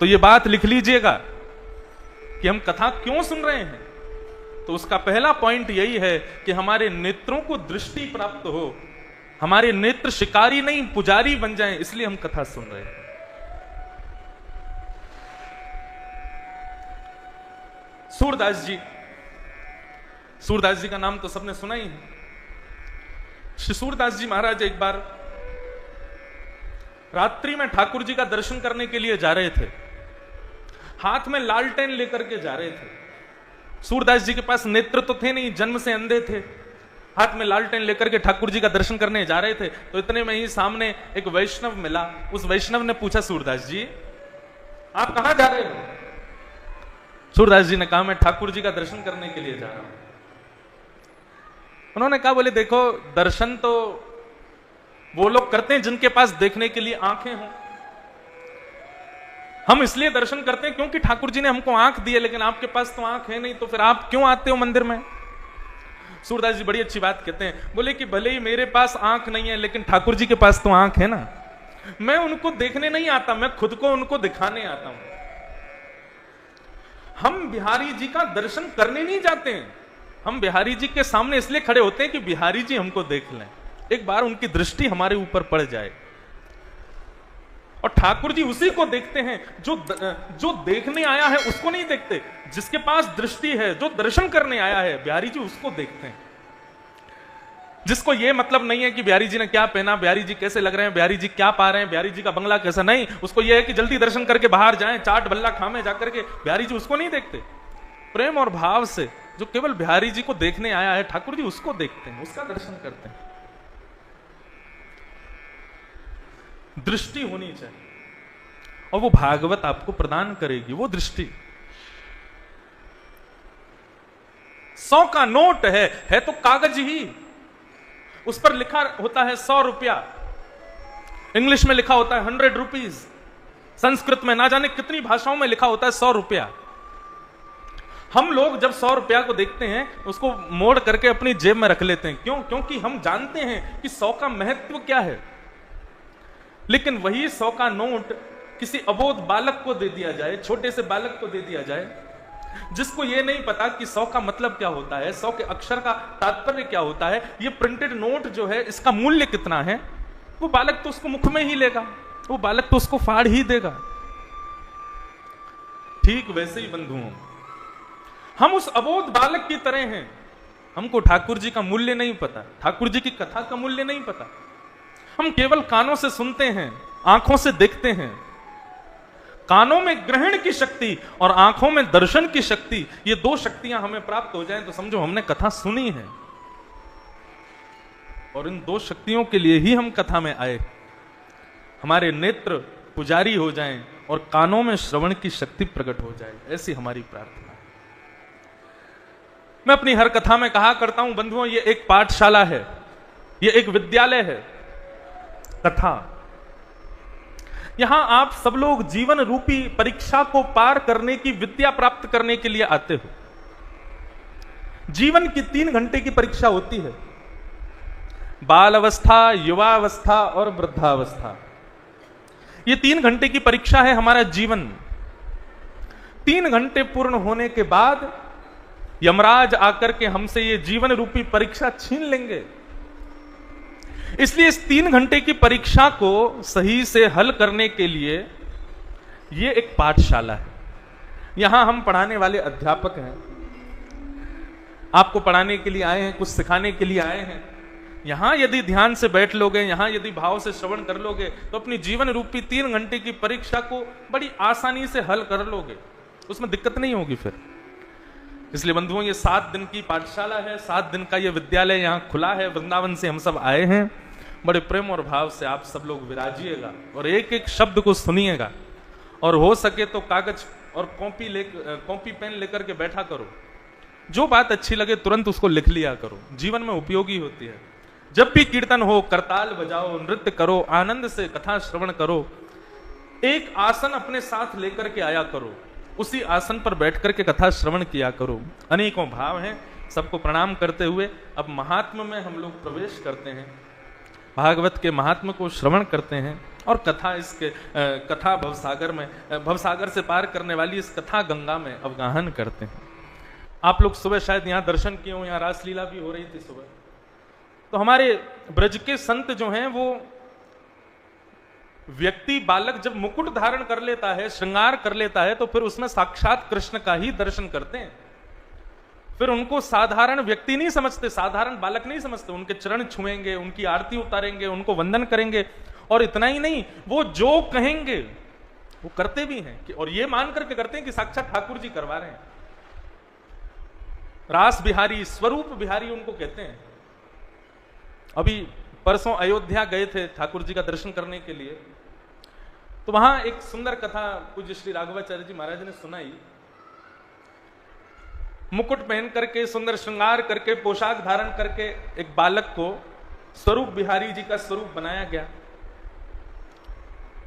तो ये बात लिख लीजिएगा कि हम कथा क्यों सुन रहे हैं। तो उसका पहला पॉइंट यही है कि हमारे नेत्रों को दृष्टि प्राप्त हो, हमारे नेत्र शिकारी नहीं पुजारी बन जाएं, इसलिए हम कथा सुन रहे हैं। सूरदास जी का नाम तो सबने सुना ही है। श्री सूरदास जी महाराज एक बार रात्रि में ठाकुर जी का दर्शन करने के लिए जा रहे थे, हाथ में लालटेन लेकर के जा रहे थे। सूरदास जी के पास नेत्र तो थे नहीं, जन्म से अंधे थे। हाथ में लालटेन लेकर के ठाकुर जी का दर्शन करने जा रहे थे, तो इतने में ही सामने एक वैष्णव मिला। उस वैष्णव ने पूछा, सूरदास जी आप कहां जा रहे हो? सूरदास जी ने कहा, मैं ठाकुर जी का दर्शन करने के लिए जा रहा हूं। उन्होंने कहा, बोले देखो, दर्शन तो वो लोग करते हैं जिनके पास देखने के लिए आंखें हों। हम इसलिए दर्शन करते हैं क्योंकि ठाकुर जी ने हमको आंख दी है, लेकिन आपके पास तो आंख है नहीं, तो फिर आप क्यों आते हो मंदिर में? सूरदास जी बड़ी अच्छी बात कहते हैं, बोले कि भले ही मेरे पास आंख नहीं है, लेकिन ठाकुर जी के पास तो आंख है ना। मैं उनको देखने नहीं आता, मैं खुद को उनको दिखाने आता हूं। हम बिहारी जी का दर्शन करने नहीं जाते हैं, हम बिहारी जी के सामने इसलिए खड़े होते हैं कि बिहारी जी हमको देख लें, एक बार उनकी दृष्टि हमारे ऊपर पड़ जाए। और ठाकुर जी उसी को देखते हैं जो देखने आया है उसको नहीं देखते, जिसके पास दृष्टि है, जो दर्शन करने आया है, बिहारी जी उसको देखते हैं। जिसको ये मतलब नहीं है कि बिहारी जी ने क्या पहना, बिहारी जी कैसे लग रहे हैं, बिहारी जी क्या पा रहे हैं, बिहारी जी का बंगला कैसा, नहीं, उसको ये है कि जल्दी दर्शन करके बाहर जाएं, चाट भल्ला खामे जाकर के। बिहारी जी उसको नहीं देखते। प्रेम और भाव से जो केवल बिहारी जी को देखने आया है, ठाकुर जी उसको देखते हैं, उसका दर्शन करते हैं। दृष्टि होनी चाहिए, और वो भागवत आपको प्रदान करेगी वो दृष्टि। 100 का नोट है तो कागज ही, उस पर लिखा होता है 100 रुपया, इंग्लिश में लिखा होता है 100 रुपीज, संस्कृत में ना जाने कितनी भाषाओं में लिखा होता है 100 रुपया। हम लोग जब 100 रुपया को देखते हैं, उसको मोड़ करके अपनी जेब में रख लेते हैं। क्यों? क्योंकि हम जानते हैं कि 100 का महत्व क्या है। लेकिन वही 100 का नोट किसी अबोध बालक को दे दिया जाए, छोटे से बालक को दे दिया जाए, जिसको ये नहीं पता कि 100 का मतलब क्या होता है, 100 के अक्षर का तात्पर्य क्या होता है, ये प्रिंटेड नोट जो है इसका मूल्य कितना है, वो बालक तो उसको मुख में ही लेगा, वो बालक तो उसको फाड़ ही देगा। ठीक वैसे ही बंधुओं, हम उस अबोध बालक की तरह हैं। हमको ठाकुर जी का मूल्य नहीं पता, ठाकुर जी की कथा का मूल्य नहीं पता। हम केवल कानों से सुनते हैं, आंखों से देखते हैं। कानों में ग्रहण की शक्ति और आंखों में दर्शन की शक्ति, ये 2 शक्तियां हमें प्राप्त हो जाएं तो समझो हमने कथा सुनी है। और इन 2 शक्तियों के लिए ही हम कथा में आए। हमारे नेत्र पुजारी हो जाएं और कानों में श्रवण की शक्ति प्रकट हो जाए, ऐसी हमारी प्रार्थना। मैं अपनी हर कथा में कहा करता हूं बंधुओं, ये एक पाठशाला है, ये एक विद्यालय है कथा। यहां आप सब लोग जीवन रूपी परीक्षा को पार करने की विद्या प्राप्त करने के लिए आते हो। जीवन की 3 घंटे की परीक्षा होती है, बाल अवस्था, युवावस्था और वृद्धावस्था। ये 3 घंटे की परीक्षा है हमारा जीवन। 3 घंटे पूर्ण होने के बाद यमराज आकर के हमसे ये जीवन रूपी परीक्षा छीन लेंगे। इसलिए इस 3 घंटे की परीक्षा को सही से हल करने के लिए ये एक पाठशाला है। यहां हम पढ़ाने वाले अध्यापक हैं, आपको पढ़ाने के लिए आए हैं, कुछ सिखाने के लिए आए हैं। यहां यदि ध्यान से बैठ लोगे, यहां यदि भाव से श्रवण कर लोगे, तो अपनी जीवन रूपी 3 घंटे की परीक्षा को बड़ी आसानी से हल कर लोगे, उसमें दिक्कत नहीं होगी फिर। इसलिए बंधुओं, ये 7 दिन की पाठशाला है, 7 दिन का ये विद्यालय यहाँ खुला है। वृंदावन से हम सब आए हैं। बड़े प्रेम और भाव से आप सब लोग विराजिएगा और एक एक शब्द को सुनिएगा, और हो सके तो कागज और कॉपी पेन लेकर के बैठा करो। जो बात अच्छी लगे तुरंत उसको लिख लिया करो, जीवन में उपयोगी होती है। जब भी कीर्तन हो, करताल बजाओ, नृत्य करो, आनंद से कथा श्रवण करो। एक आसन अपने साथ लेकर के आया करो, उसी आसन पर बैठ करके कथा श्रवण किया करो। अनेकों भाव हैं, सबको प्रणाम करते हुए अब महात्म में हम लोग प्रवेश करते हैं, भागवत के महात्म को श्रवण करते हैं। और कथा इसके कथा भवसागर में, भवसागर से पार करने वाली इस कथा गंगा में अवगाहन करते हैं। आप लोग सुबह शायद यहाँ दर्शन किए हो, यहाँ रासलीला भी हो रही थी सुबह। तो हमारे ब्रज के संत जो हैं वो व्यक्ति बालक जब मुकुट धारण कर लेता है, श्रृंगार कर लेता है, तो फिर उसमें साक्षात कृष्ण का ही दर्शन करते हैं। फिर उनको साधारण व्यक्ति नहीं समझते, साधारण बालक नहीं समझते, उनके चरण छुएंगे, उनकी आरती उतारेंगे, उनको वंदन करेंगे। और इतना ही नहीं, वो जो कहेंगे वो करते भी हैं और ये मान करके करते हैं कि साक्षात ठाकुर जी करवा रहे हैं। रास बिहारी, स्वरूप बिहारी उनको कहते हैं। अभी परसों अयोध्या गए थे ठाकुर जी का दर्शन करने के लिए, तो वहां एक सुंदर कथा पूज्य श्री राघवाचार्य जी महाराज ने सुनाई। मुकुट पहन करके, सुंदर श्रृंगार करके, पोशाक धारण करके एक बालक को स्वरूप बिहारी जी का स्वरूप बनाया गया।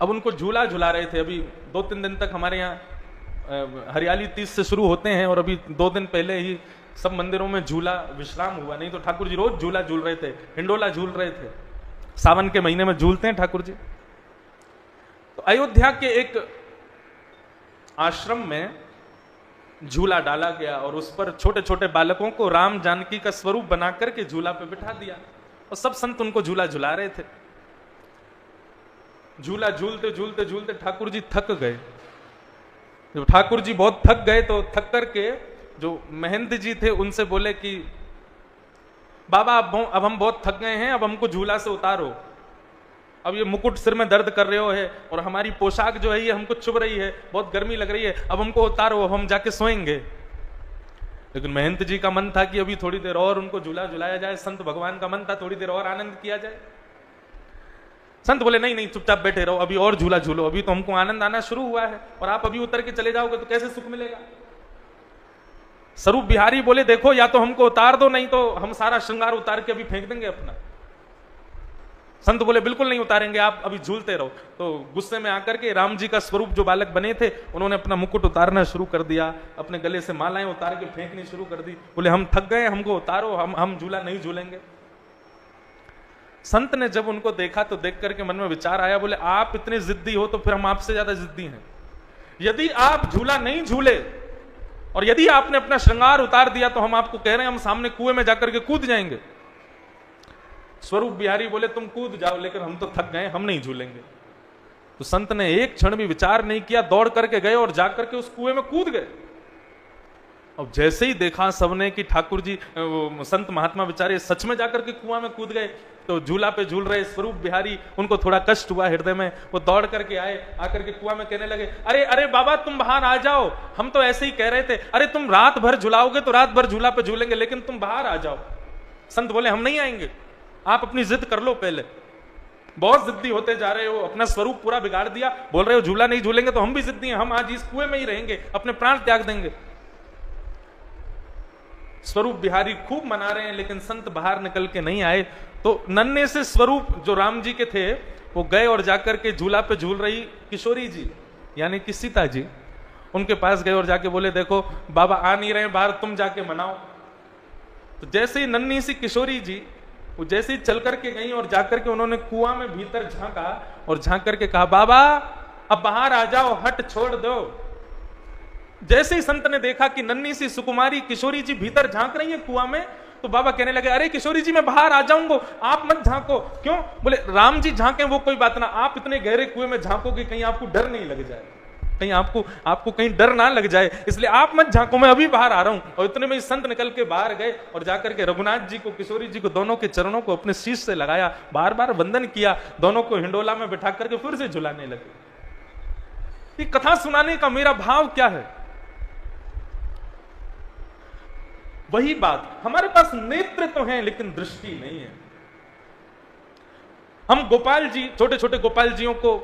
अब उनको झूला झुला रहे थे। अभी 2-3 दिन तक हमारे यहाँ हरियाली तीज से शुरू होते हैं और अभी 2 दिन पहले ही सब मंदिरों में झूला विश्राम हुआ। नहीं तो ठाकुर जी रोज झूला झूल रहे थे, हिंडोला झूल रहे थे। सावन के महीने में झूलते हैं ठाकुर जी। तो अयोध्या के एक आश्रम में झूला डाला गया और उस पर छोटे छोटे बालकों को राम जानकी का स्वरूप बना करके झूला पे बिठा दिया और सब संत उनको झूला झुला रहे थे। झूला झूलते झूलते झूलते ठाकुर जी थक गए। जब ठाकुर जी बहुत थक गए तो थक करके जो महंत जी थे उनसे बोले कि बाबा अब हम बहुत थक गए हैं, अब हमको झूला से उतारो। अब ये मुकुट सिर में दर्द कर रहे हो है और हमारी पोशाक जो है ये हमको चुभ रही है, बहुत गर्मी लग रही है, अब हमको उतारो, अब हम जाके सोएंगे। लेकिन महंत जी का मन था कि अभी थोड़ी देर और उनको झूला झुलाया जाए। संत भगवान का मन था थोड़ी देर और आनंद किया जाए। संत बोले नहीं नहीं, चुपचाप बैठे रहो, अभी और झूला झूलो, अभी तो हमको आनंद आना शुरू हुआ है और आप अभी उतर के चले जाओगे तो कैसे सुख मिलेगा। स्वरूप बिहारी बोले देखो, या तो हमको उतार दो, नहीं तो हम सारा श्रृंगार उतार के अभी फेंक देंगे अपना। संत बोले बिल्कुल नहीं उतारेंगे, आप अभी झूलते रहो। तो गुस्से में आकर के राम जी का स्वरूप जो बालक बने थे उन्होंने अपना मुकुट उतारना शुरू कर दिया, अपने गले से मालाएं उतार के फेंकनी शुरू कर दी। बोले हम थक गए, हमको उतारो, हम झूला नहीं झूलेंगे। संत ने जब उनको देखा तो देख करके मन में विचार आया, बोले आप इतने जिद्दी हो तो फिर हम आपसे ज्यादा जिद्दी हैं। यदि आप झूला नहीं झूले और यदि आपने अपना श्रृंगार उतार दिया तो हम आपको कह रहे हैं हम सामने कुएं में जाकर के कूद जाएंगे। स्वरूप बिहारी बोले तुम कूद जाओ, लेकिन हम तो थक गए, हम नहीं झूलेंगे। तो संत ने एक क्षण भी विचार नहीं किया, दौड़ करके गए और जाकर के उस कुएं में कूद गए। अब जैसे ही देखा सबने कि ठाकुर जी संत महात्मा बेचारे सच में जाकर के कुआं में कूद गए, तो झूला पे झूल रहे स्वरूप बिहारी, उनको थोड़ा कष्ट हुआ हृदय में। वो दौड़ करके आए, आकर के कुआं में कहने लगे अरे अरे बाबा तुम बाहर आ जाओ, हम तो ऐसे ही कह रहे थे, अरे तुम रात भर झुलाओगे तो रात भर झूला पे झूलेंगे, लेकिन तुम बाहर आ जाओ। संत बोले हम नहीं आएंगे, आप अपनी जिद कर लो पहले, बहुत जिद्दी होते जा रहे हो, अपना स्वरूप पूरा बिगाड़ दिया, बोल रहे हो झूला नहीं झूलेंगे, तो हम भी जिद्दी हैं, हम आज इस कुएं में ही रहेंगे, अपने प्राण त्याग देंगे। स्वरूप बिहारी खूब मना रहे हैं, लेकिन संत बाहर निकल के नहीं आए। तो नन्हे से स्वरूप जो राम जी के थे वो गए और जाकर के झूला पे झूल रही किशोरी जी यानी कि सीता जी, उनके पास गए और जाके बोले देखो बाबा आ नहीं रहे बाहर, तुम जाके मनाओ। तो जैसे ही नन्ही सी किशोरी जी वो जैसे ही चल करके गई और जाकर के उन्होंने कुआं में भीतर झांका और झांक करके कहा बाबा अब बाहर आ जाओ, हट छोड़ दो। जैसे ही संत ने देखा कि नन्ही सी सुकुमारी किशोरी जी भीतर झांक रही है कुआं में, तो बाबा कहने लगे अरे किशोरी जी मैं बाहर आ जाऊंगा, आप मत झांको। क्यों? बोले राम जी झांके वो कोई बात ना, आप इतने गहरे कुएं में झांकोगे कहीं आपको डर नहीं लग जाए, कहीं आपको कहीं डर ना लग जाए, इसलिए आप मत झांको, मैं अभी बाहर आ रहा हूं। और इतने में संत निकल के बाहर गए और जाकर के रघुनाथ जी को, किशोरी जी को, दोनों के चरणों को अपने शीश से लगाया, बार बार वंदन किया, दोनों को हिंडोला में बिठा करके फिर से झुलाने लगे। ये कथा सुनाने का मेरा भाव क्या है? वही बात, हमारे पास नेत्र तो हैं लेकिन दृष्टि नहीं है। हम गोपाल जी, छोटे छोटे गोपाल जियों को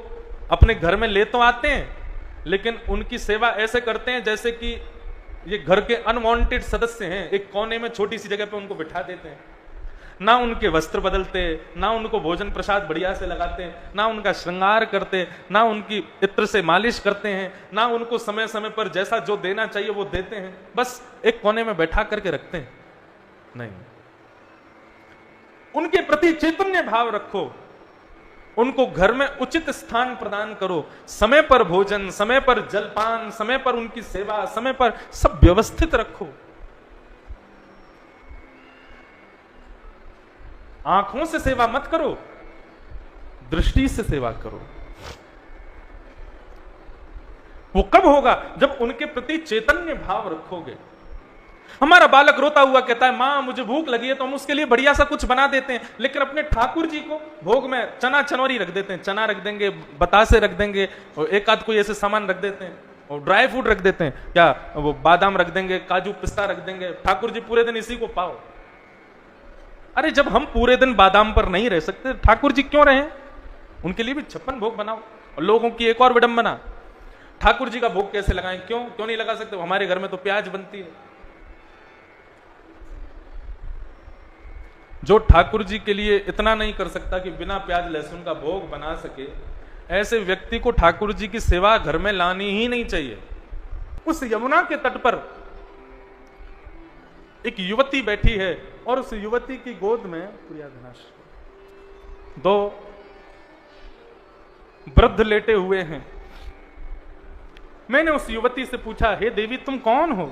अपने घर में ले तो आते हैं, लेकिन उनकी सेवा ऐसे करते हैं जैसे कि ये घर के अनवांटेड सदस्य हैं। एक कोने में छोटी सी जगह पे उनको बिठा देते हैं, ना उनके वस्त्र बदलते, ना उनको भोजन प्रसाद बढ़िया से लगाते, ना उनका श्रृंगार करते, ना उनकी इत्र से मालिश करते हैं, ना उनको समय समय पर जैसा जो देना चाहिए वो देते हैं, बस एक कोने में बैठा करके रखते हैं। नहीं, उनके प्रति चैतन्य भाव रखो, उनको घर में उचित स्थान प्रदान करो, समय पर भोजन, समय पर जलपान, समय पर उनकी सेवा, समय पर सब व्यवस्थित रखो। आंखों से सेवा मत करो, दृष्टि से सेवा करो। वो कब होगा? जब उनके प्रति चैतन्य भाव रखोगे। हमारा बालक रोता हुआ कहता है, मां मुझे भूख लगी है, तो हम उसके लिए बढ़िया सा कुछ बना देते हैं, लेकिन अपने ठाकुर जी को भोग में चना चनौरी रख देते हैं, चना रख देंगे, बतासे रख देंगे, और एक आध कोई ऐसे सामान रख देते हैं, और ड्राई फ्रूट रख देते हैं, या वो बादाम रख देंगे, काजू पिस्ता रख देंगे, ठाकुर जी पूरे दिन इसी को पाओ। अरे जब हम पूरे दिन बादाम पर नहीं रह सकते, ठाकुर जी क्यों रहे? उनके लिए भी 56 भोग बनाओ। और लोगों की एक और विडंबना, ठाकुर जी का भोग कैसे लगाएं? क्यों नहीं लगा सकते? हमारे घर में तो प्याज बनती है। जो ठाकुर जी के लिए इतना नहीं कर सकता कि बिना प्याज लहसुन का भोग बना सके, ऐसे व्यक्ति को ठाकुर जी की सेवा घर में लानी ही नहीं चाहिए। उस यमुना के तट पर एक युवती बैठी है, और उस युवती की गोद में दो वृद्ध लेटे हुए हैं। मैंने उस युवती से पूछा, हे देवी तुम कौन हो,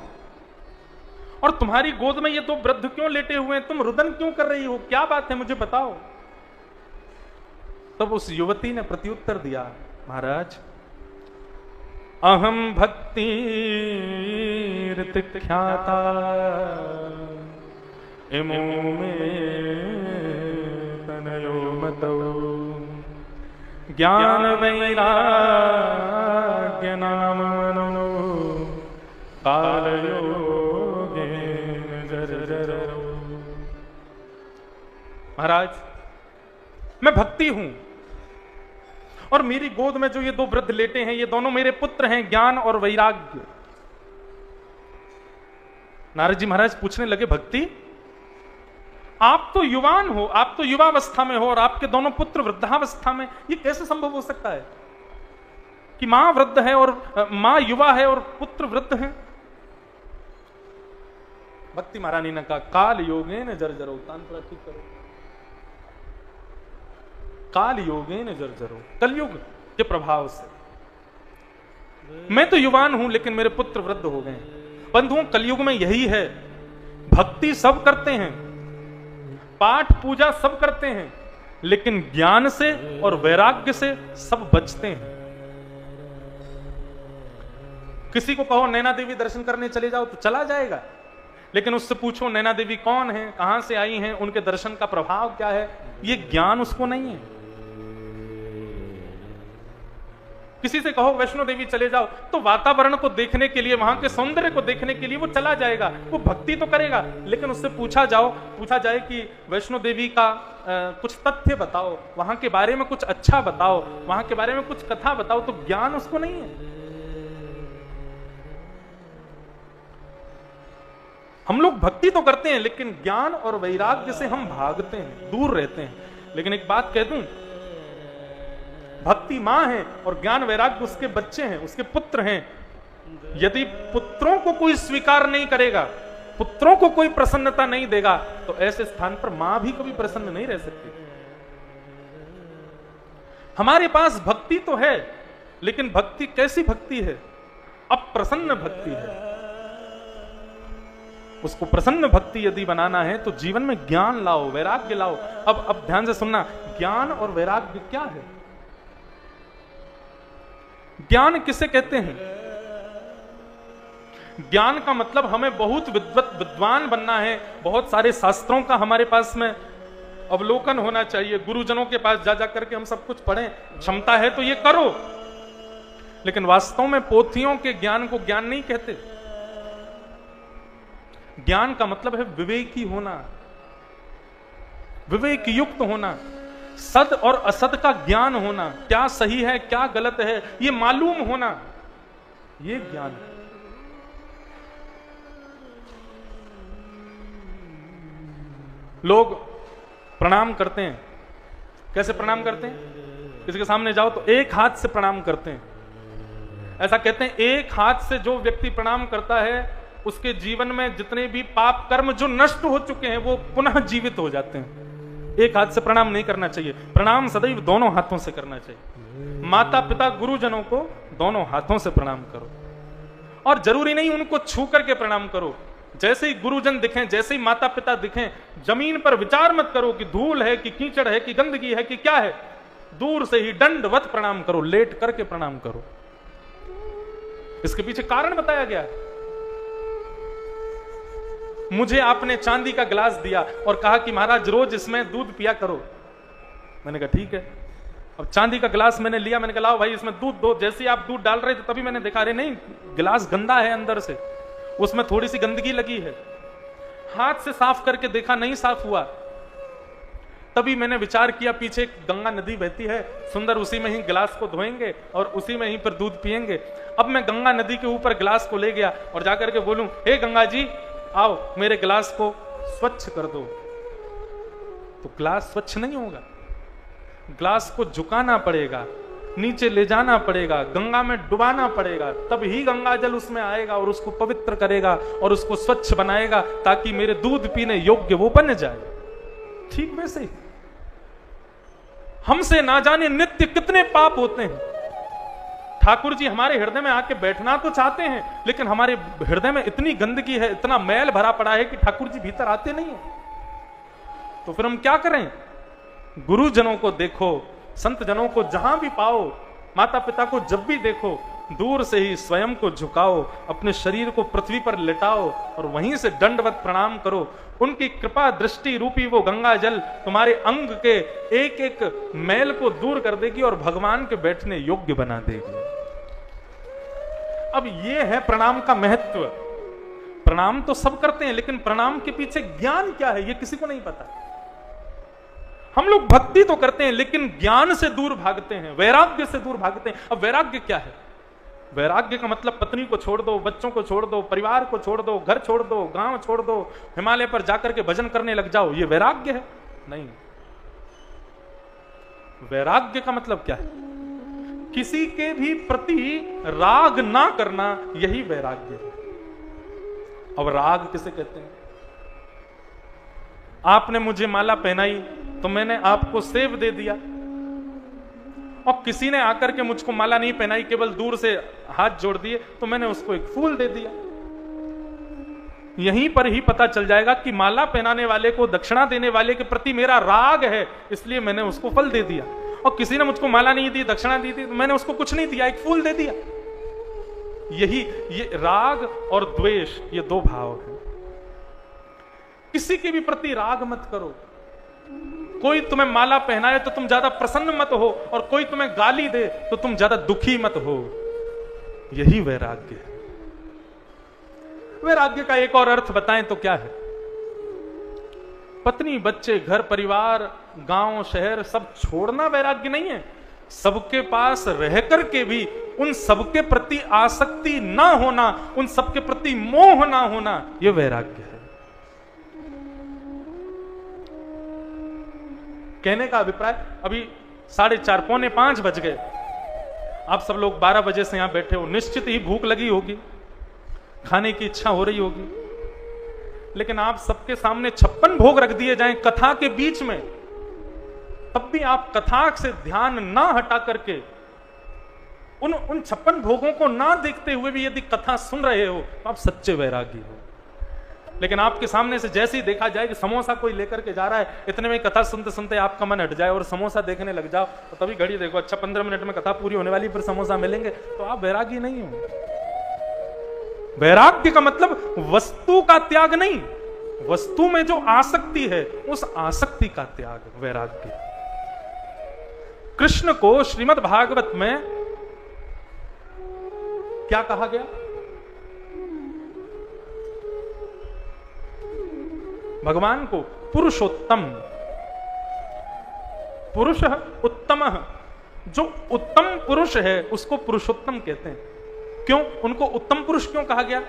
और तुम्हारी गोद में ये दो वृद्ध क्यों लेटे हुए हैं? तुम रुदन क्यों कर रही हो? क्या बात है, मुझे बताओ। तब उस युवती ने प्रत्युत्तर दिया, महाराज अहम भक्ति ख्याता इमो में तनयो मतौ ज्ञान वैराग्य नाम मनो कालयोगेन जर्जरो। महाराज मैं भक्ति हूं, और मेरी गोद में जो ये दो वृद्ध लेटे हैं, ये दोनों मेरे पुत्र हैं, ज्ञान और वैराग्य। नारद जी महाराज पूछने लगे, भक्ति आप तो युवान हो, आप तो युवावस्था में हो, और आपके दोनों पुत्र वृद्धावस्था में, ये कैसे संभव हो सकता है कि मां वृद्ध है और मां युवा है और पुत्र वृद्ध हैं? भक्ति महारानी ने कहा, काल योगेन जर्जरो। तानपुरा ठीक करो, काल योगेन जर्जरो, कलयुग के प्रभाव से। मैं तो युवान हूं, लेकिन मेरे पुत्र वृद्ध हो गए। बंधुओं, कलयुग में यही है, भक्ति सब करते हैं, पाठ पूजा सब करते हैं, लेकिन ज्ञान से और वैराग्य से सब बचते हैं। किसी को कहो नैना देवी दर्शन करने चले जाओ, तो चला जाएगा, लेकिन उससे पूछो नैना देवी कौन है, कहां से आई हैं, उनके दर्शन का प्रभाव क्या है, ये ज्ञान उसको नहीं है। किसी से कहो वैष्णो देवी चले जाओ, तो वातावरण को देखने के लिए, वहां के सौंदर्य को देखने के लिए वो चला जाएगा, वो भक्ति तो करेगा, लेकिन उससे पूछा जाए कि वैष्णो देवी का कुछ तथ्य बताओ, वहां के बारे में कुछ अच्छा बताओ, वहां के बारे में कुछ कथा बताओ, तो ज्ञान उसको नहीं है। हम लोग भक्ति तो करते हैं, लेकिन ज्ञान और वैराग्य से हम भागते हैं, दूर रहते हैं। लेकिन एक बात कह दूं, भक्ति मां है और ज्ञान वैराग्य उसके बच्चे हैं, उसके पुत्र हैं। यदि पुत्रों को कोई स्वीकार नहीं करेगा, पुत्रों को कोई प्रसन्नता नहीं देगा, तो ऐसे स्थान पर मां भी कभी प्रसन्न नहीं रह सकती। हमारे पास भक्ति तो है, लेकिन भक्ति कैसी भक्ति है? अप्रसन्न भक्ति है। उसको प्रसन्न भक्ति यदि बनाना है, तो जीवन में ज्ञान लाओ, वैराग्य लाओ। अब ध्यान से सुनना, ज्ञान और वैराग्य क्या है? ज्ञान किसे कहते हैं? ज्ञान का मतलब हमें बहुत विद्वान बनना है, बहुत सारे शास्त्रों का हमारे पास में अवलोकन होना चाहिए, गुरुजनों के पास जा करके हम सब कुछ पढ़ें, क्षमता है तो ये करो। लेकिन वास्तव में पोथियों के ज्ञान को ज्ञान नहीं कहते। ज्ञान का मतलब है विवेकी होना, विवेक युक्त होना, सद और असद का ज्ञान होना, क्या सही है क्या गलत है ये मालूम होना, ये ज्ञान है। लोग प्रणाम करते हैं, कैसे प्रणाम करते हैं? किसी के सामने जाओ तो एक हाथ से प्रणाम करते हैं। ऐसा कहते हैं एक हाथ से जो व्यक्ति प्रणाम करता है, उसके जीवन में जितने भी पाप कर्म जो नष्ट हो चुके हैं वो पुनः जीवित हो जाते हैं। एक हाथ से प्रणाम नहीं करना चाहिए, प्रणाम सदैव दोनों हाथों से करना चाहिए। माता पिता गुरुजनों को दोनों हाथों से प्रणाम करो, और जरूरी नहीं उनको छू करके प्रणाम करो। जैसे ही गुरुजन दिखें, जैसे ही माता पिता दिखें, जमीन पर विचार मत करो कि धूल है कि कीचड़ है कि गंदगी है कि क्या है, दूर से ही दंडवत प्रणाम करो, लेट करके प्रणाम करो। इसके पीछे कारण बताया गया है। मुझे आपने चांदी का गिलास दिया और कहा कि महाराज रोज इसमें दूध पिया करो। मैंने कहा ठीक है। अब चांदी का गिलास मैंने लिया, मैंने कहा लाओ भाई इसमें दूध दो। जैसे ही आप दूध डाल रहे थे तभी मैंने देखा, अरे नहीं, गिलास गंदा है अंदर से, उसमें थोड़ी सी गंदगी लगी है। हाथ से साफ करके देखा, नहीं साफ हुआ। तभी मैंने विचार किया, पीछे गंगा नदी बहती है सुंदर, उसी में ही गिलास को धोएंगे और उसी में ही फिर दूध पिएंगे। अब मैं गंगा नदी के ऊपर गिलास को ले गया और जाकर के बोलूं, हे गंगा जी आओ मेरे गिलास को स्वच्छ कर दो, तो गिलास स्वच्छ नहीं होगा। गिलास को झुकाना पड़ेगा, नीचे ले जाना पड़ेगा, गंगा में डुबाना पड़ेगा, तब ही गंगा जल उसमें आएगा और उसको पवित्र करेगा और उसको स्वच्छ बनाएगा, ताकि मेरे दूध पीने योग्य वो बन जाए। ठीक वैसे ही हमसे ना जाने नित्य कितने पाप होते हैं। ठाकुर जी हमारे हृदय में आके बैठना तो चाहते हैं, लेकिन हमारे हृदय में इतनी गंदगी है, इतना मैल भरा पड़ा है कि ठाकुर जी भीतर आते नहीं है। तो फिर हम क्या करें? गुरुजनों को देखो, संत जनों को जहां भी पाओ, माता पिता को जब भी देखो, दूर से ही स्वयं को झुकाओ, अपने शरीर को पृथ्वी पर लेटाओ और वहीं से दंडवत प्रणाम करो। उनकी कृपा दृष्टि रूपी वो गंगा जल तुम्हारे अंग के एक एक मैल को दूर कर देगी और भगवान के बैठने योग्य बना देगी। अब ये है प्रणाम का महत्व। प्रणाम तो सब करते हैं, लेकिन प्रणाम के पीछे ज्ञान क्या है ये किसी को नहीं पता। हम लोग भक्ति तो करते हैं, लेकिन ज्ञान से दूर भागते हैं, वैराग्य से दूर भागते हैं। अब वैराग्य क्या है? वैराग्य का मतलब पत्नी को छोड़ दो, बच्चों को छोड़ दो, परिवार को छोड़ दो, घर छोड़ दो, गांव छोड़ दो, हिमालय पर जाकर के भजन करने लग जाओ, ये वैराग्य है? नहीं। वैराग्य का मतलब क्या है? किसी के भी प्रति राग ना करना, यही वैराग्य है। अब राग किसे कहते हैं? आपने मुझे माला पहनाई तो मैंने आपको सेब दे दिया, और किसी ने आकर के मुझको माला नहीं पहनाई, केवल दूर से हाथ जोड़ दिए, तो मैंने उसको एक फूल दे दिया। यहीं पर ही पता चल जाएगा कि माला पहनाने वाले को, दक्षिणा देने वाले के प्रति मेरा राग है, इसलिए मैंने उसको फल दे दिया। और किसी ने मुझको माला नहीं दी, दक्षिणा दी थी, तो मैंने उसको कुछ नहीं दिया, एक फूल दे दिया। यही ये राग और द्वेष, ये दो भाव हैं। किसी के भी प्रति राग मत करो। कोई तुम्हें माला पहनाए तो तुम ज्यादा प्रसन्न मत हो, और कोई तुम्हें गाली दे तो तुम ज्यादा दुखी मत हो। यही वैराग्य है। वैराग्य का एक और अर्थ बताएं तो क्या है? पत्नी, बच्चे, घर परिवार, गांव, शहर सब छोड़ना वैराग्य नहीं है। सबके पास रह करके भी उन सबके प्रति आसक्ति ना होना, उन सबके प्रति मोह ना होना, यह वैराग्य है। कहने का अभिप्राय, अभी 4:30 पौने 5 बज गए, आप सब लोग 12 बजे से यहां बैठे हो, निश्चित ही भूख लगी होगी, खाने की इच्छा हो रही होगी, लेकिन आप सबके सामने 56 भोग रख दिए जाएं कथा के बीच में, तब भी आप कथा से ध्यान ना हटा करके उन 56 भोगों को ना देखते हुए भी यदि कथा सुन रहे हो, तो आप सच्चे वैरागी हो। लेकिन आपके सामने से जैसे ही देखा जाए कि समोसा कोई लेकर के जा रहा है, इतने में कथा सुनते सुनते आपका मन हट जाए और समोसा देखने लग जाओ, तो तभी घड़ी देखो, अच्छा 15 मिनट में कथा पूरी होने वाली, फिर समोसा मिलेंगे, तो आप वैरागी नहीं हो। वैराग्य का मतलब वस्तु का त्याग नहीं, वस्तु में जो आसक्ति है उस आसक्ति का त्याग वैराग्य। कृष्ण को श्रीमद् भागवत में क्या कहा गया? भगवान को पुरुषोत्तम, पुरुष उत्तम, जो उत्तम पुरुष है उसको पुरुषोत्तम कहते हैं। क्यों उनको उत्तम पुरुष क्यों कहा गया?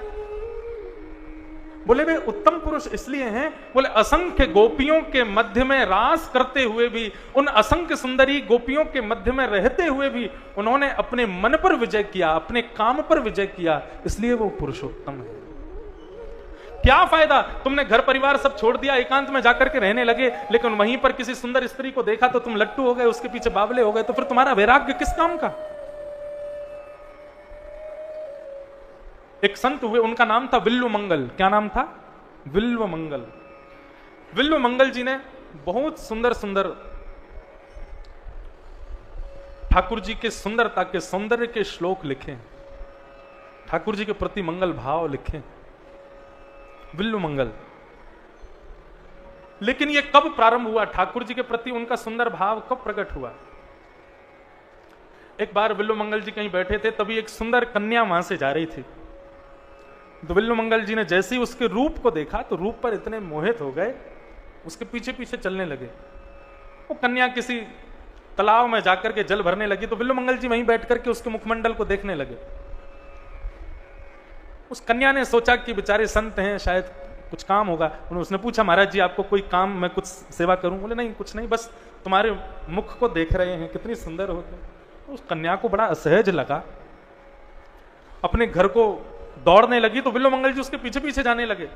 बोले वे उत्तम पुरुष इसलिए हैं, बोले असंख्य गोपियों के मध्य में रास करते हुए भी, उन असंख्य सुंदरी गोपियों के मध्य में रहते हुए भी उन्होंने अपने मन पर विजय किया, अपने काम पर विजय किया, इसलिए वो पुरुषोत्तम है। क्या फायदा, तुमने घर परिवार सब छोड़ दिया, एकांत में जाकर के रहने लगे, लेकिन वहीं पर किसी सुंदर स्त्री को देखा तो तुम लट्टू हो गए, उसके पीछे बावले हो गए, तो फिर तुम्हारा वैराग्य किस काम का। एक संत हुए, उनका नाम था विल्व मंगल। क्या नाम था? विल्व मंगल। विल्व मंगल जी ने बहुत सुंदर सुंदर ठाकुर जी के सुंदरता के, सौंदर्य के श्लोक लिखे, ठाकुर जी के प्रति मंगल भाव लिखे, विल्व मंगल। लेकिन यह कब प्रारंभ हुआ, ठाकुर जी के प्रति उनका सुंदर भाव कब प्रकट हुआ? एक बार विल्व मंगल जी कहीं बैठे थे, तभी एक सुंदर कन्या वहां से जा रही थी। तो विल्व मंगल जी ने जैसे ही उसके रूप को देखा तो रूप पर इतने मोहित हो गए, उसके पीछे पीछे चलने लगे। वो कन्या किसी तालाब में जाकर के जल भरने लगी, तो विल्व मंगल जी वहीं बैठ करके उसके मुखमंडल को देखने लगे। उस कन्या ने सोचा कि बेचारे संत हैं, शायद कुछ काम होगा। उसने पूछा, महाराज जी आपको कोई काम, मैं कुछ सेवा करूं? बोले नहीं, कुछ नहीं, बस तुम्हारे मुख को देख रहे हैं, कितनी सुंदर हो तुम। उस कन्या को बड़ा असहज लगा, अपने घर को दौड़ने लगी। तो विल्व मंगल जी उसके पीछे पीछे जाने लगे।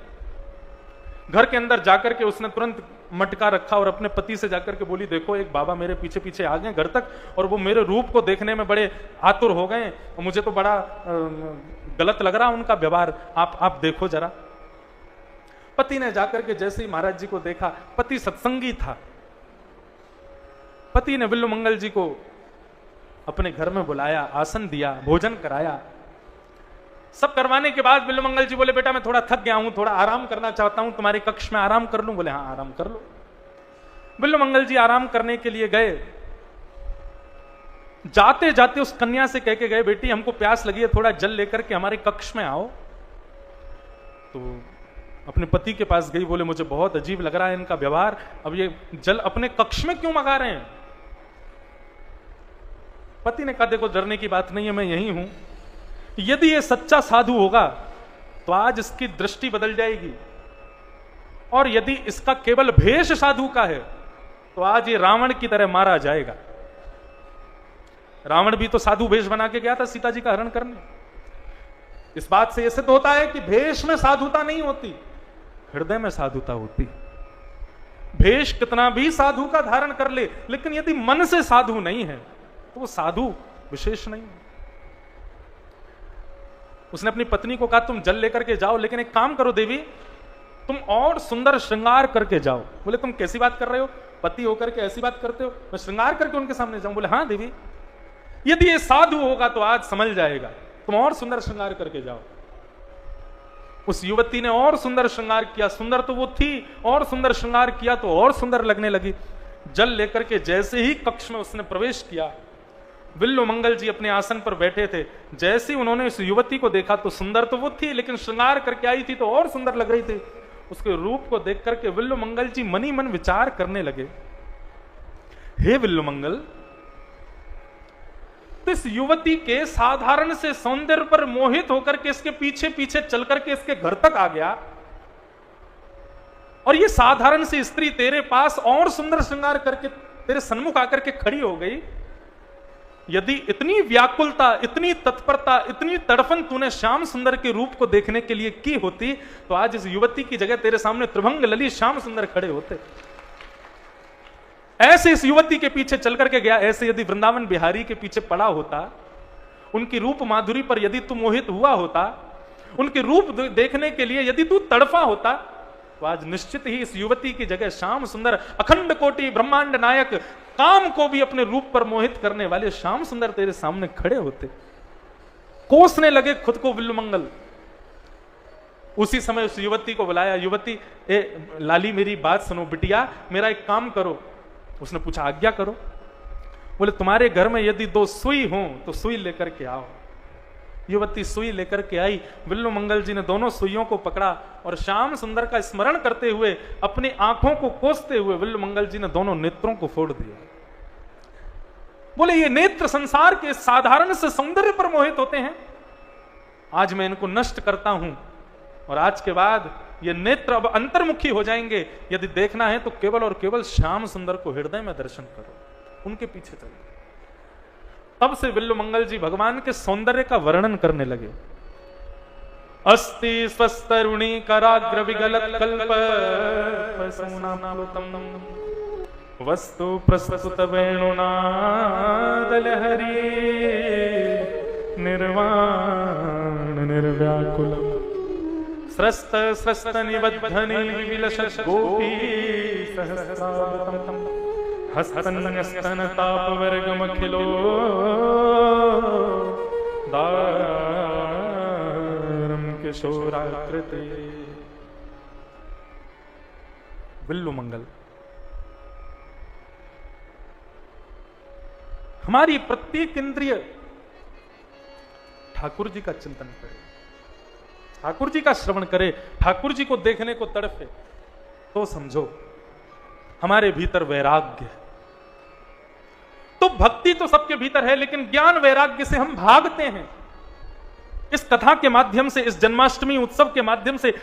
घर के अंदर जाकर के उसने तुरंत मटका रखा और अपने पति से जाकर के बोली, देखो एक बाबा मेरे पीछे पीछे आ गए घर तक, और वो मेरे रूप को देखने में बड़े आतुर हो गए, और मुझे तो बड़ा गलत लग रहा उनका व्यवहार, आप देखो जरा। पति ने जाकर के जैसे ही महाराज जी को देखा, पति सत्संगी था, पति ने विल्व मंगल जी को अपने घर में बुलाया, आसन दिया, भोजन कराया। सब करवाने के बाद विल्व मंगल जी बोले, बेटा मैं थोड़ा थक गया हूं, थोड़ा आराम करना चाहता हूं, तुम्हारे कक्ष में आराम कर लूं? बोले हाँ आराम कर लो। विल्व मंगल जी आराम करने के लिए गए। जाते जाते उस कन्या से कह के गए, बेटी हमको प्यास लगी है, थोड़ा जल लेकर के हमारे कक्ष में आओ। तो अपने पति के पास गई, बोले मुझे बहुत अजीब लग रहा है इनका व्यवहार, अब ये जल अपने कक्ष में क्यों मंगा रहे हैं? पति ने कहा, देखो डरने की बात नहीं है, मैं यही हूं, यदि ये सच्चा साधु होगा तो आज इसकी दृष्टि बदल जाएगी, और यदि इसका केवल भेष साधु का है तो आज ये रावण की तरह मारा जाएगा। रावण भी तो साधु भेष बना के गया था सीता जी का हरण करने। इस बात से यह सिद्ध होता है कि भेष में साधुता नहीं होती, हृदय में साधुता होती। भेष कितना भी साधु का धारण कर ले, लेकिन यदि मन से साधु नहीं है तो वो साधु विशेष नहीं है। उसने अपनी पत्नी को कहा, तुम जल लेकर के जाओ, लेकिन एक काम करो देवी, तुम और सुंदर श्रृंगार करके जाओ। बोले तुम कैसी बात कर रहे हो, पति होकर के ऐसी बात करते हो, मैं श्रृंगार करके उनके सामने जाऊं? बोले हाँ देवी, यदि ये साधु होगा तो आज समझ जाएगा, तुम और सुंदर श्रृंगार करके जाओ। उस युवती ने और सुंदर श्रृंगार किया, सुंदर तो वो थी, और सुंदर श्रृंगार किया तो और सुंदर लगने लगी। जल लेकर के जैसे ही कक्ष में उसने प्रवेश किया, विल्व मंगल जी अपने आसन पर बैठे थे, जैसे ही उन्होंने इस युवती को देखा तो सुंदर तो वो थी, लेकिन श्रृंगार करके आई थी तो और सुंदर लग रही थी। उसके रूप को देख करके विल्व मंगल जी मनी मन विचार करने लगे, हे विल्व मंगल, तो इस युवती के साधारण से सौंदर्य पर मोहित होकर के इसके पीछे पीछे चल करके इसके घर तक आ गया, और ये साधारण सी स्त्री तेरे पास और सुंदर श्रृंगार करके तेरे सन्मुख आकर के खड़ी हो गई। यदि इतनी व्याकुलता, इतनी तत्परता, इतनी तड़फन तूने श्याम सुंदर के रूप को देखने के लिए की होती तो आज इस युवती की जगह तेरे सामने त्रिभंग ललित श्याम सुंदर खड़े होते। ऐसे इस युवती के पीछे चल करके गया, ऐसे यदि वृंदावन बिहारी के पीछे पड़ा होता, उनकी रूप माधुरी पर यदि तू मोहित हुआ होता, उनके रूप देखने के लिए यदि तू तड़फा होता, तो आज निश्चित ही इस युवती की जगह श्याम सुंदर, अखंड कोटि ब्रह्मांड नायक, काम को भी अपने रूप पर मोहित करने वाले श्याम सुंदर तेरे सामने खड़े होते। कोसने लगे खुद को विल्व मंगल। उसी समय उस युवती को बुलाया, युवती ए लाली मेरी बात सुनो, बिटिया मेरा एक काम करो। उसने पूछा आज्ञा करो। बोले तुम्हारे घर में यदि 2 सुई हो तो सुई लेकर के आओ। युवती सुई लेकर के आई, विल्व मंगल जी ने दोनों सुइयों को पकड़ा और श्याम सुंदर का स्मरण करते हुए, अपनी आंखों को कोसते हुए विल्व मंगल जी ने दोनों नेत्रों को फोड़ दिया। बोले ये नेत्र संसार के साधारण से सौंदर्य पर मोहित होते हैं, आज मैं इनको नष्ट करता हूं, और आज के बाद ये नेत्र अब अंतर्मुखी हो जाएंगे। यदि देखना है तो केवल और केवल श्याम सुंदर को हृदय में दर्शन करो, उनके पीछे चलो। तब से विल्व मंगल जी भगवान के सौंदर्य का वर्णन करने लगे। अस्ति स्वस्तरुणी कराग्र विगलत कल्प वस्तु प्रस्तुत वेणुनादलहरी निर्वाण निर्व्याकुलम् स्रस्त स्रस्त निबद्धनि विलसत् गोपी सहस्रावृतम् हस्तन्यस्तन तापवर्गमखिलो दारम किशोराकृति। बिल्लु मंगल। हमारी प्रत्येक इंद्रिय ठाकुर जी का चिंतन करे, ठाकुर जी का श्रवण करे, ठाकुर जी को देखने को तड़पे, तो समझो हमारे भीतर वैराग्य है। तो भक्ति तो सबके भीतर है, लेकिन ज्ञान वैराग्य से हम भागते हैं। इस कथा के माध्यम से, इस जन्माष्टमी उत्सव के माध्यम से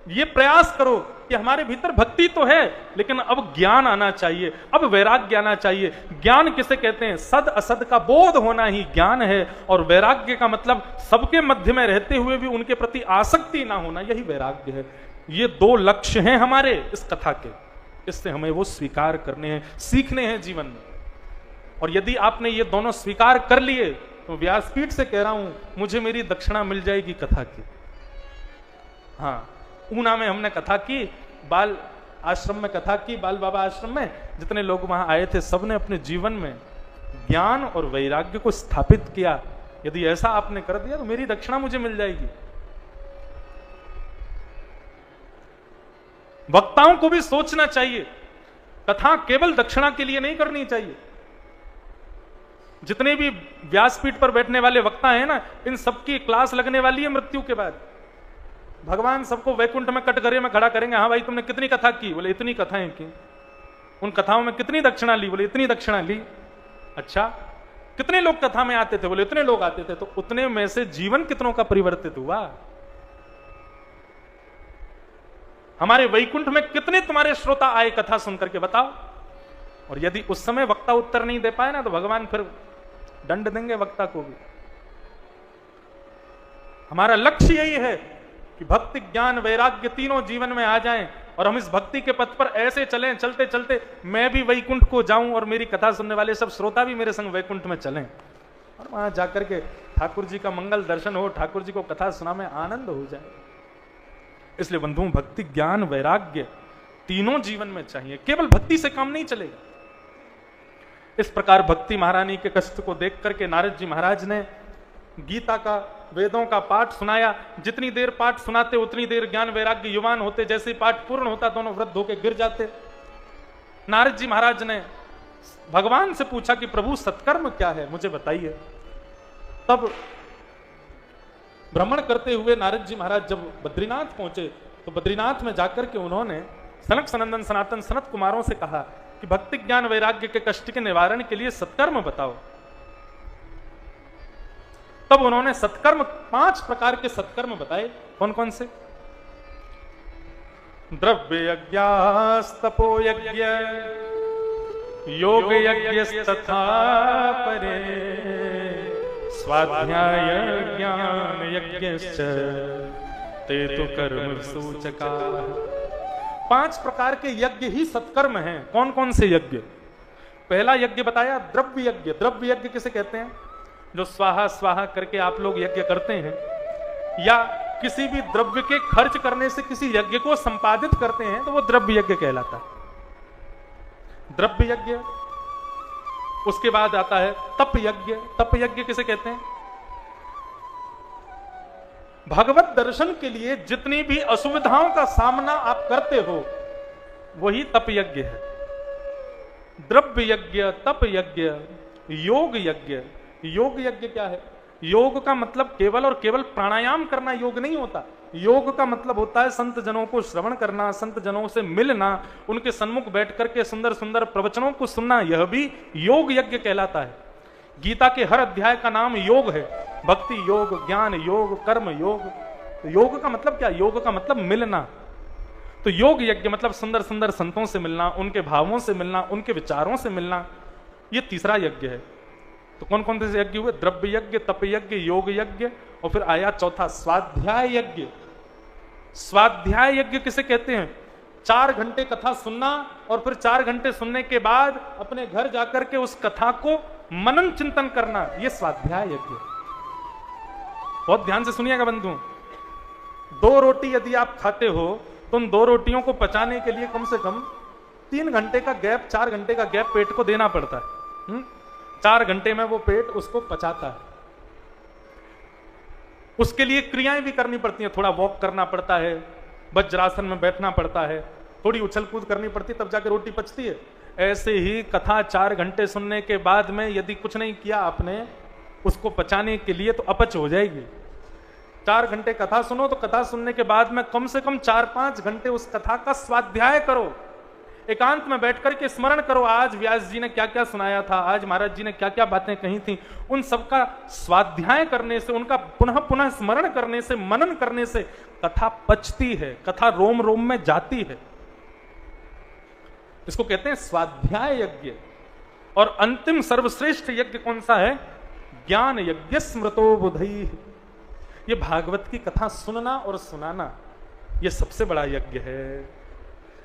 ये प्रयास करो कि हमारे भीतर भक्ति तो है, लेकिन अब ज्ञान आना चाहिए, अब वैराग्य आना चाहिए। ज्ञान किसे कहते हैं? सद असद का बोध होना ही ज्ञान है। और वैराग्य का मतलब सबके मध्य में रहते हुए भी उनके प्रति आसक्ति ना होना, यही वैराग्य है। ये दो लक्ष्य हैं हमारे इस कथा के, इससे हमें वो स्वीकार करने हैं, सीखने हैं जीवन में। और यदि आपने ये दोनों स्वीकार कर लिए तो व्यासपीठ से कह रहा हूं, मुझे मेरी दक्षिणा मिल जाएगी कथा की। हाँ, ऊना में हमने कथा की, बाल आश्रम में कथा की, बाल बाबा आश्रम में जितने लोग वहां आए थे सबने अपने जीवन में ज्ञान और वैराग्य को स्थापित किया। यदि ऐसा आपने कर दिया तो मेरी दक्षिणा मुझे मिल जाएगी। वक्ताओं को भी सोचना चाहिए, कथा केवल दक्षिणा के लिए नहीं करनी चाहिए। जितने भी व्यासपीठ पर बैठने वाले वक्ता हैं ना, इन सबकी क्लास लगने वाली है मृत्यु के बाद। भगवान सबको वैकुंठ में कटघरे में खड़ा करेंगे, हाँ भाई तुमने कितनी कथा की? बोले इतनी कथाएं की। उन कथाओं में कितनी दक्षिणा ली? बोले इतनी दक्षिणा ली। अच्छा, कितने लोग कथा में आते थे? बोले इतने लोग आते थे। तो उतने में से जीवन कितनों का परिवर्तित हुआ? हमारे वैकुंठ में कितने तुम्हारे श्रोता आए कथा सुनकर के, बताओ। और यदि उस समय वक्ता उत्तर नहीं दे पाए ना, तो भगवान फिर दंड देंगे वक्ता को भी। हमारा लक्ष्य यही है कि भक्ति, ज्ञान, वैराग्य तीनों जीवन में आ जाएं और हम इस भक्ति के पथ पर ऐसे चलें, चलते चलते मैं भी वैकुंठ को जाऊं और मेरी कथा सुनने वाले सब श्रोता भी मेरे संग वैकुंठ में चलें, और वहां जाकर के ठाकुर जी का मंगल दर्शन हो, ठाकुर जी को कथा सुना में आनंद हो जाए। इसलिए बंधुओं, भक्ति, ज्ञान, वैराग्य तीनों जीवन में चाहिए। केवल भक्ति से काम नहीं चलेगा। इस प्रकार भक्ति महारानी के कष्ट को देख करके नारद जी महाराज ने गीता का, वेदों का पाठ सुनाया। जितनी देर पाठ सुनाते उतनी देर ज्ञान वैराग्य युवान होते। जैसे ही पाठ पूर्ण होता दोनों वृद्ध होकर गिर जाते। नारद जी महाराज ने भगवान से पूछा कि प्रभु सत्कर्म क्या है, मुझे बताइए। तब भ्रमण करते हुए नारद जी महाराज जब बद्रीनाथ पहुंचे तो बद्रीनाथ में जाकर के उन्होंने सनक सनंदन सनातन सनत कुमारों से कहा कि भक्ति, ज्ञान, वैराग्य के कष्ट के निवारण के लिए सत्कर्म बताओ। तब उन्होंने सत्कर्म, 5 प्रकार के सत्कर्म बताए। कौन कौन से? द्रव्य यज्ञास्तपो यज्ञ, योग यज्ञ तथा परे, स्वाध्याय ज्ञान यज्ञश्च ते तो कर्म सूचका। 5 प्रकार के यज्ञ ही सत्कर्म हैं। कौन कौन से यज्ञ? पहला यज्ञ बताया द्रव्य यज्ञ। द्रव्य यज्ञ किसे कहते हैं? जो स्वाहा स्वाहा करके आप लोग यज्ञ करते हैं, या किसी भी द्रव्य के खर्च करने से किसी यज्ञ को संपादित करते हैं, तो वो द्रव्य यज्ञ कहलाता है। द्रव्य यज्ञ। उसके बाद आता है तप यज्ञ। तप यज्ञ किसे कहते हैं? भगवत दर्शन के लिए जितनी भी असुविधाओं का सामना आप करते हो, वही तप यज्ञ है। द्रव्य यज्ञ, तप यज्ञ, योग यज्ञ। योग यज्ञ क्या है? योग का मतलब केवल और केवल प्राणायाम करना योग नहीं होता। योग का मतलब होता है संत जनों को श्रवण करना, संत जनों से मिलना, उनके सन्मुख बैठ करके सुंदर सुंदर प्रवचनों को सुनना। यह भी योग यज्ञ कहलाता है। गीता के हर अध्याय का नाम योग है। भक्ति योग, ज्ञान योग, कर्म योग। तो योग का मतलब क्या? योग का मतलब मिलना। तो योग यज्ञ मतलब सुंदर सुंदर संतों से मिलना, उनके भावों से मिलना, उनके विचारों से मिलना। यह तीसरा यज्ञ है। तो कौन कौन से यज्ञ हुए? द्रव्य यज्ञ, तप यज्ञ, योग यज्ञ, और फिर आया चौथा स्वाध्याय यज्ञ। स्वाध्याय यज्ञ किसे कहते हैं? 4 घंटे कथा सुनना और फिर 4 घंटे सुनने के बाद अपने घर जाकर के उस कथा को मनन चिंतन करना, यह स्वाध्याय यज्ञ। बहुत ध्यान से सुनिएगा बंधु। 2 रोटी यदि आप खाते हो तो उन 2 रोटियों को पचाने के लिए कम से कम 3 घंटे का गैप, 4 घंटे का गैप पेट को देना पड़ता है। 4 घंटे में वो पेट उसको पचाता है। उसके लिए क्रियाएं भी करनी पड़ती हैं, थोड़ा वॉक करना पड़ता है, वज्रासन में बैठना पड़ता है, थोड़ी उछल कूद करनी पड़ती है, तब जाके रोटी पचती है। ऐसे ही कथा 4 घंटे सुनने के बाद में यदि कुछ नहीं किया आपने उसको पचाने के लिए तो अपच हो जाएगी। 4 घंटे कथा सुनो तो कथा सुनने के बाद में कम से कम 4-5 घंटे उस कथा का स्वाध्याय करो। एकांत में बैठकर के स्मरण करो, आज व्यास जी ने क्या क्या सुनाया था, आज महाराज जी ने क्या क्या बातें कही थी। उन सबका स्वाध्याय करने से, उनका पुनः पुनः स्मरण करने से, मनन करने से कथा पचती है, कथा रोम रोम में जाती है। इसको कहते हैं स्वाध्याय यज्ञ। और अंतिम सर्वश्रेष्ठ यज्ञ कौन सा है? ज्ञान यज्ञ स्मृतो बुधई। ये भागवत की कथा सुनना और सुनाना, ये सबसे बड़ा यज्ञ है।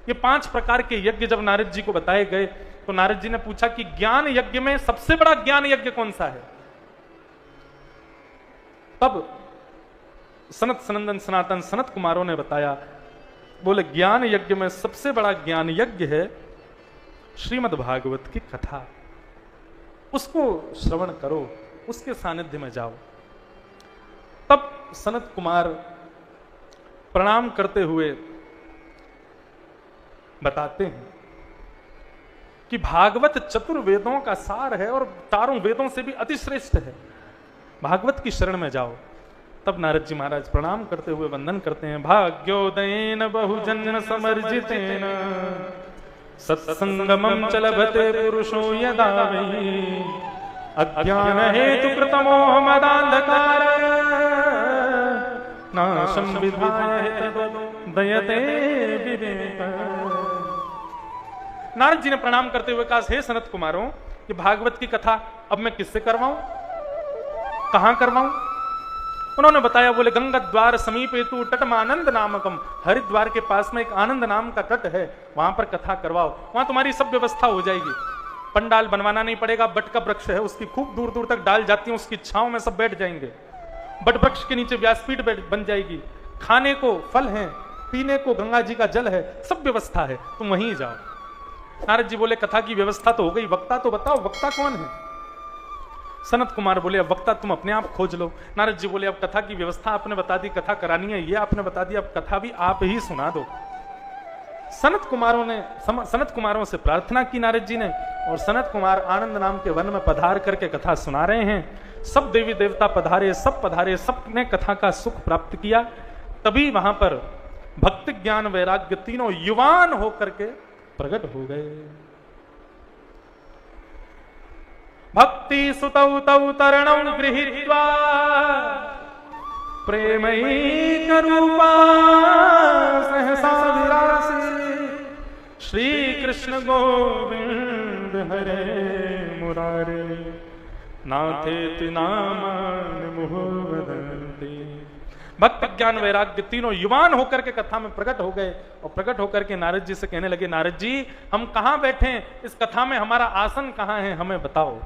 ये 5 प्रकार के यज्ञ जब नारद जी को बताए गए तो नारद जी ने पूछा कि ज्ञान यज्ञ में सबसे बड़ा ज्ञान यज्ञ कौन सा है? तब सनत सनंदन सनातन सनत कुमारों ने बताया, बोले ज्ञान यज्ञ में सबसे बड़ा ज्ञान यज्ञ है श्रीमद् भागवत की कथा। उसको श्रवण करो, उसके सानिध्य में जाओ। तब सनत कुमार प्रणाम करते हुए बताते हैं कि भागवत चतुर्वेदों का सार है और 4 वेदों से भी अतिश्रेष्ठ है, भागवत की शरण में जाओ। तब नारद जी महाराज प्रणाम करते हुए वंदन करते हैं। भाग्योदयेन बहुजन समर्जितेन सत्संगमं च लभते पुरुषो यदा वै अज्ञान हेतु कृतमोह मदांधकार नाशं विधाय दयते विवेक। नारद जी ने प्रणाम करते हुए कहा, हे सनत कुमारों, कि भागवत की कथा अब मैं किससे करवाऊं, कहां करवाऊं? उन्होंने बताया, बोले गंगा द्वार समीप हेतु तटम आनंद नामकम, हरिद्वार के पास में एक आनंद नाम का तट है, वहां पर कथा करवाओ, वहां तुम्हारी सब व्यवस्था हो जाएगी। पंडाल बनवाना नहीं पड़ेगा, बट का वृक्ष है, उसकी खूब दूर दूर तक डाल जाती है, उसकी छांव में सब बैठ जाएंगे। बट वृक्ष के नीचे व्यासपीठ बन जाएगी, खाने को फल है, पीने को गंगा जी का जल है, सब व्यवस्था है, तुम वहीं जाओ। नारद जी बोले, कथा की व्यवस्था तो हो गई, वक्ता तो बताओ, वक्ता कौन है? सनत कुमार बोले, अब वक्ता तुम अपने आप खोज लो। नारद जी बोले, अब कथा की व्यवस्था आपने बता दी, कथा करानी है ये आपने बता दी, अब कथा भी आप ही सुना दो। सनत कुमारों से प्रार्थना की नारद जी ने, और सनत कुमार आनंद नाम के वन में पधार करके कथा सुना रहे हैं। सब देवी देवता पधारे, सब ने कथा का सुख प्राप्त किया। तभी वहां पर भक्ति ज्ञान वैराग्य तीनों युवान होकर के प्रकट हो गए। भक्ति सुतौ तौ तरणौ गृहीत्वा प्रेमैक रूपा सहसा विरासी श्री कृष्ण गोविंद हरे मुरारे नाथेति नामानि मुहुः वदन्ति। भक्त ज्ञान वैराग्य तीनों युवान होकर के कथा में प्रकट हो गए, और प्रकट होकर के नारद जी से कहने लगे, नारद जी हम कहां बैठे, इस कथा में हमारा आसन कहां है, हमें बताओ।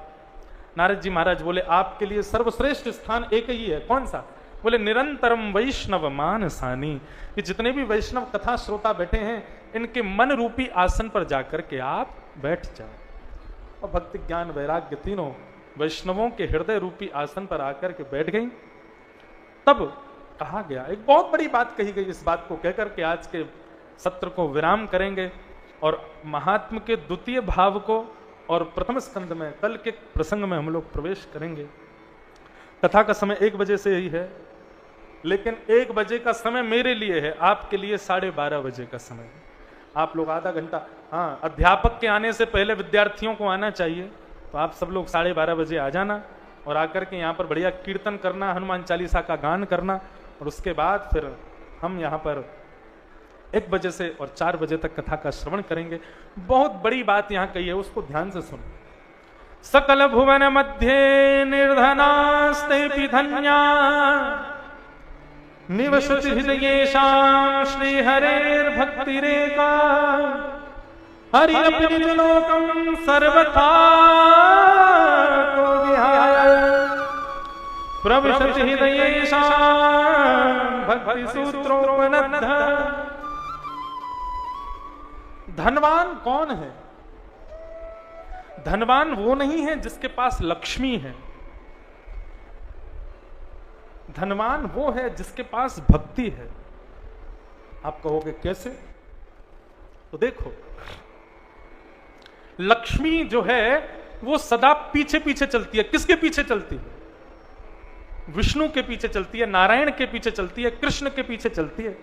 नारद जी महाराज बोले, आपके लिए सर्वश्रेष्ठ स्थान एक ही है। कौन सा? बोले, निरंतरम वैष्णव मानसानी। ये जितने भी वैष्णव कथा श्रोता बैठे हैं, इनके मन रूपी आसन पर जाकर के आप बैठ जाओ। और भक्ति ज्ञान वैराग्य तीनों वैष्णवों के हृदय रूपी आसन पर आकर के बैठ गई। तब कहा गया, एक बहुत बड़ी बात कही गई। इस बात को कहकर के आज के सत्र को विराम करेंगे और महात्म के द्वितीय भाव को और प्रथम स्कंद में कल के प्रसंग में हम लोग प्रवेश करेंगे। कथा का समय 1 बजे से ही है, लेकिन 1 बजे का समय मेरे लिए है, आपके लिए 12:30 बजे का समय है। आप लोग आधा घंटा, हाँ, अध्यापक के आने से पहले विद्यार्थियों को आना चाहिए, तो आप सब लोग 12:30 बजे आ जाना और आकर के यहाँ पर बढ़िया कीर्तन करना, हनुमान चालीसा का गान करना, और उसके बाद फिर हम यहाँ पर 1 बजे से और 4 बजे तक कथा का श्रवण करेंगे। बहुत बड़ी बात यहाँ कही है, उसको ध्यान से सुनो। सकल भुवन मध्ये निर्धनास्ते धन्या निवसति हृदयेषां श्रीहरेर्भक्तिरेका हरिरपि निजलोकं सर्वथा को विहाय प्रविशति हृदयेषां भक्तिसूत्रोपनद्ध। धनवान कौन है? धनवान वो नहीं है जिसके पास लक्ष्मी है। धनवान वो है जिसके पास भक्ति है। आप कहोगे कैसे? तो देखो, लक्ष्मी जो है वो सदा पीछे पीछे चलती है। किसके पीछे चलती है? विष्णु के पीछे चलती है, नारायण के पीछे चलती है, कृष्ण के पीछे चलती है।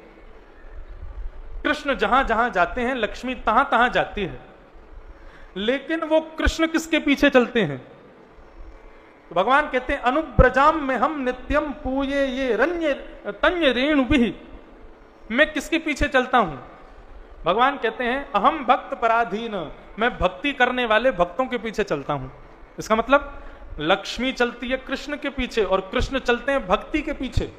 कृष्ण जहां जहां जाते हैं लक्ष्मी तहां तहां जाती है। लेकिन वो कृष्ण किसके पीछे चलते हैं? तो भगवान कहते हैं अनुब्रजाम में हम नित्यम पूये ये रण्य तन्य रेणु भी। मैं किसके पीछे चलता हूं? भगवान कहते हैं अहम भक्त पराधीन, मैं भक्ति करने वाले भक्तों के पीछे चलता हूं। इसका मतलब लक्ष्मी चलती है कृष्ण के पीछे और कृष्ण चलते हैं भक्ति के पीछे।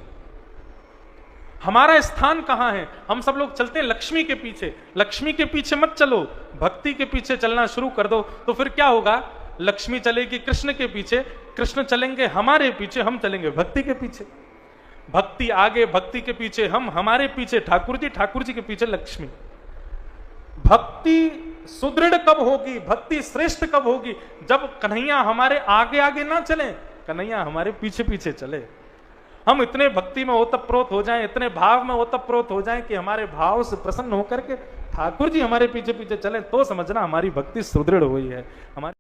हमारा स्थान कहां है? हम सब लोग चलते हैं लक्ष्मी के पीछे। लक्ष्मी के पीछे मत चलो, भक्ति के पीछे चलना शुरू कर दो। तो फिर क्या होगा? लक्ष्मी चलेगी कृष्ण के पीछे, कृष्ण चलेंगे हमारे पीछे, हम चलेंगे भक्ति के पीछे। भक्ति आगे, भक्ति के पीछे हम, हमारे पीछे ठाकुर जी, ठाकुर जी के पीछे लक्ष्मी। भक्ति सुदृढ़ कब होगी, भक्ति श्रेष्ठ कब होगी? जब कन्हैया हमारे आगे आगे ना चले, कन्हैया हमारे पीछे पीछे चले। हम इतने भक्ति में ओतप्रोत हो जाएं, इतने भाव में ओतप्रोत हो जाएं कि हमारे भाव से प्रसन्न होकर के ठाकुर जी हमारे पीछे पीछे चले, तो समझना हमारी भक्ति सुदृढ़ हुई है। हमारी